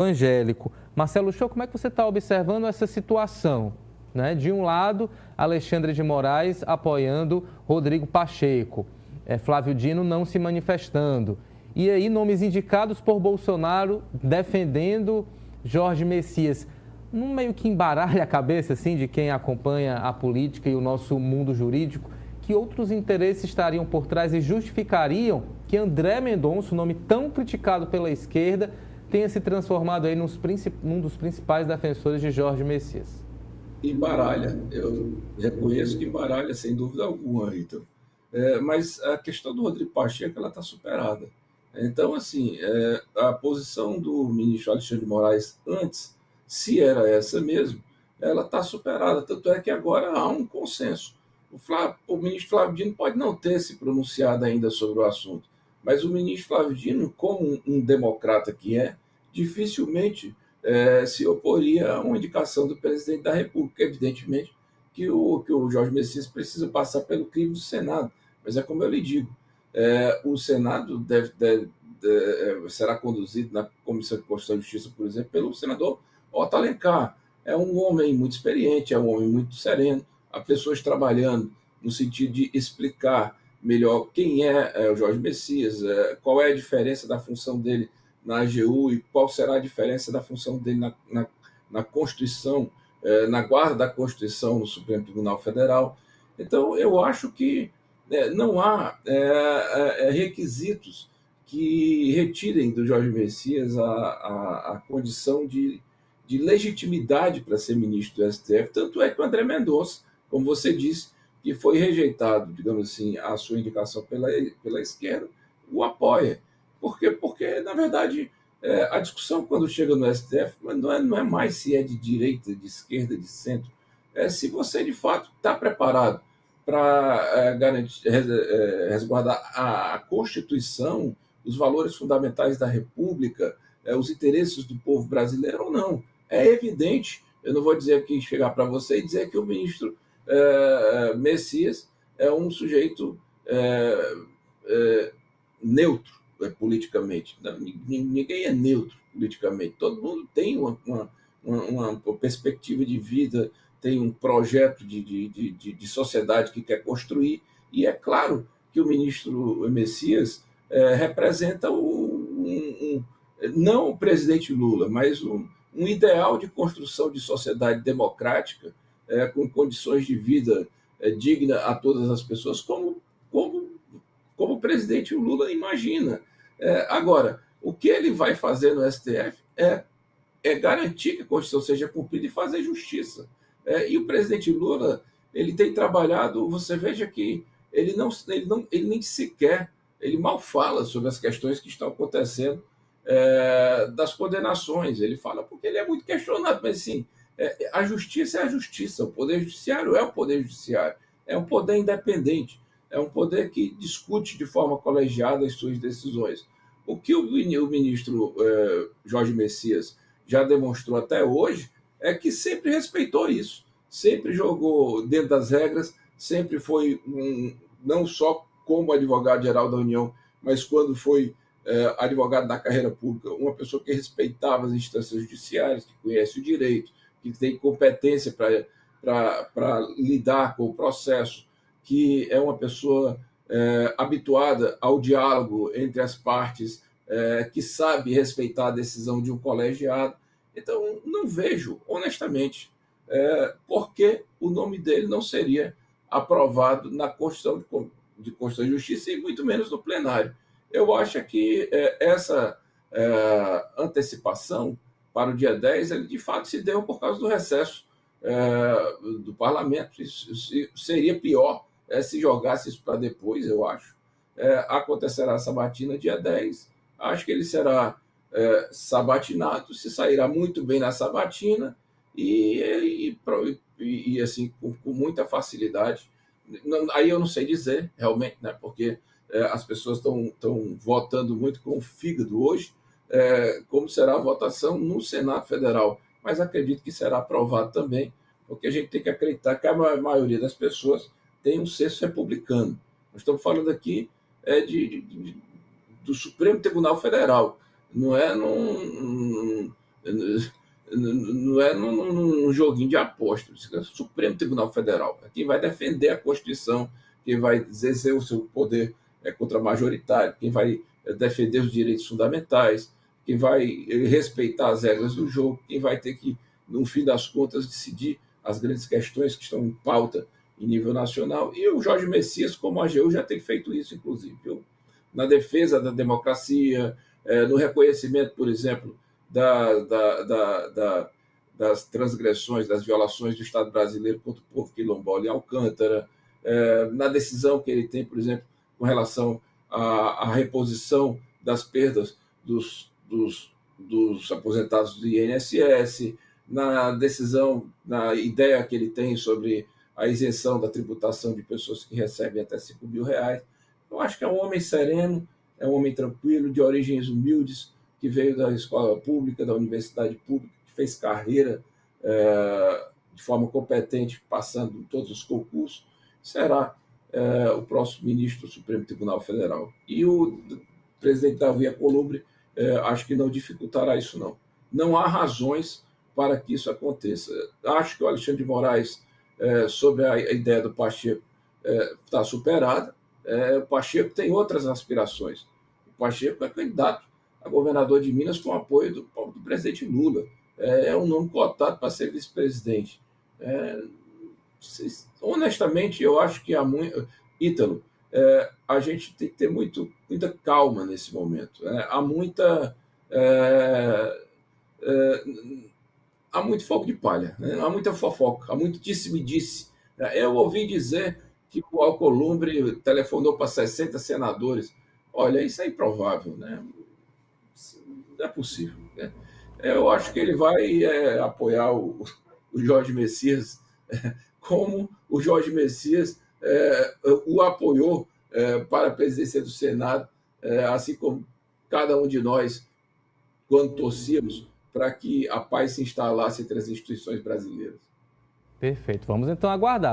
Evangélico. Marcelo Show, como é que você está observando essa situação? Né? De um lado, Alexandre de Moraes apoiando Rodrigo Pacheco, Flávio Dino não se manifestando. E aí, nomes indicados por Bolsonaro defendendo Jorge Messias. Não meio que embaralha a cabeça assim, de quem acompanha a política e o nosso mundo jurídico, que outros interesses estariam por trás e justificariam que André Mendonça, o nome tão criticado pela esquerda, tenha se transformado aí num dos principais defensores de Jorge Messias. Embaralha, eu reconheço que embaralha, sem dúvida alguma, Rita. Mas a questão do Rodrigo Pacheco ela está superada. Então, assim, a posição do ministro Alexandre de Moraes antes, se era essa mesmo, ela está superada. Tanto é que agora há um consenso. O ministro Flávio Dino pode não ter se pronunciado ainda sobre o assunto, mas o ministro Flávio Dino, como um democrata que é, dificilmente se oporia a uma indicação do presidente da República. Evidentemente que o Jorge Messias precisa passar pelo crivo do Senado, mas é como eu lhe digo, o Senado será conduzido na Comissão de Constituição e Justiça, por exemplo, pelo senador Otto Alencar. É um homem muito experiente, é um homem muito sereno, há pessoas trabalhando no sentido de explicar melhor quem é o Jorge Messias, qual é a diferença da função dele na AGU e qual será a diferença da função dele na Constituição, na guarda da Constituição no Supremo Tribunal Federal. Então, eu acho que não há requisitos que retirem do Jorge Messias a condição de legitimidade para ser ministro do STF. Tanto é que o André Mendonça, como você disse, que foi rejeitado, digamos assim, a sua indicação pela esquerda, o apoia. Por quê? Porque, na verdade, a discussão, quando chega no STF, não é mais se é de direita, de esquerda, de centro. É se você, de fato, está preparado para resguardar a Constituição, os valores fundamentais da República, os interesses do povo brasileiro ou não. É evidente, eu não vou dizer aqui, chegar para você e dizer que o ministro Messias é um sujeito neutro politicamente. Ninguém é neutro politicamente. Todo mundo tem uma perspectiva de vida, tem um projeto de sociedade que quer construir, e é claro que o ministro Messias representa não o presidente Lula, mas um ideal de construção de sociedade democrática, com condições de vida digna a todas as pessoas, como o presidente Lula imagina. Agora, o que ele vai fazer no STF é garantir que a Constituição seja cumprida e fazer justiça. E o presidente Lula, ele tem trabalhado, você veja que ele nem sequer, ele mal fala sobre as questões que estão acontecendo das condenações. Ele fala porque ele é muito questionado, mas assim, a justiça é a justiça, o poder judiciário é o poder judiciário, é um poder independente, é um poder que discute de forma colegiada as suas decisões. O que o ministro Jorge Messias já demonstrou até hoje é que sempre respeitou isso, sempre jogou dentro das regras, sempre foi não só como advogado-geral da União, mas quando foi advogado da carreira pública, uma pessoa que respeitava as instâncias judiciárias, que conhece o direito, que tem competência para lidar com o processo, que é uma pessoa habituada ao diálogo entre as partes, que sabe respeitar a decisão de um colegiado. Então, não vejo, honestamente, por que o nome dele não seria aprovado na Constituição de Constituição e Justiça e muito menos no plenário. Eu acho que essa antecipação para o dia 10, ele de fato se deu por causa do recesso do parlamento. Isso seria pior se jogasse isso para depois, eu acho. Acontecerá a sabatina dia 10, acho que ele será sabatinado, se sairá muito bem na sabatina e assim, com muita facilidade. Aí eu não sei dizer, realmente, né, porque as pessoas estão votando muito com o fígado hoje, como será a votação no Senado Federal. Mas acredito que será aprovado também, porque a gente tem que acreditar que a maioria das pessoas tem um senso republicano. Nós estamos falando aqui do Supremo Tribunal Federal, não é Não é num joguinho de apostas. É o Supremo Tribunal Federal. É quem vai defender a Constituição, quem vai exercer o seu poder contra-majoritário, quem vai defender os direitos fundamentais, quem vai respeitar as regras do jogo, quem vai ter que, no fim das contas, decidir as grandes questões que estão em pauta em nível nacional. E o Jorge Messias, como AGU, já tem feito isso, inclusive, viu? Na defesa da democracia, no reconhecimento, por exemplo, das transgressões, das violações do Estado brasileiro contra o povo quilombola em Alcântara, na decisão que ele tem, por exemplo, com relação à reposição das perdas dos aposentados do INSS, na decisão, na ideia que ele tem sobre a isenção da tributação de pessoas que recebem até R$ 5.000. Eu acho que é um homem sereno, é um homem tranquilo, de origens humildes, que veio da escola pública, da universidade pública, que fez carreira de forma competente, passando em todos os concursos, será o próximo ministro do Supremo Tribunal Federal. E o presidente Davi Alcolumbre acho que não dificultará isso, não. Não há razões para que isso aconteça. Acho que o Alexandre de Moraes, sobre a ideia do Pacheco, está superada. O Pacheco tem outras aspirações. O Pacheco é candidato a governador de Minas com apoio do presidente Lula. É um nome cotado para ser vice-presidente. Honestamente, eu acho que há muito... Ítalo, a gente tem que ter muita calma nesse momento. Há muito fogo de palha, há muita fofoca, há muito disse-me-disse. Eu ouvi dizer que o Alcolumbre telefonou para 60 senadores. Olha, isso é improvável, né? Não é possível. Né? Eu acho que ele vai apoiar o Jorge Messias, como o Jorge Messias o apoiou para a presidência do Senado, assim como cada um de nós, quando torcíamos para que a paz se instalasse entre as instituições brasileiras. Perfeito. Vamos então aguardar.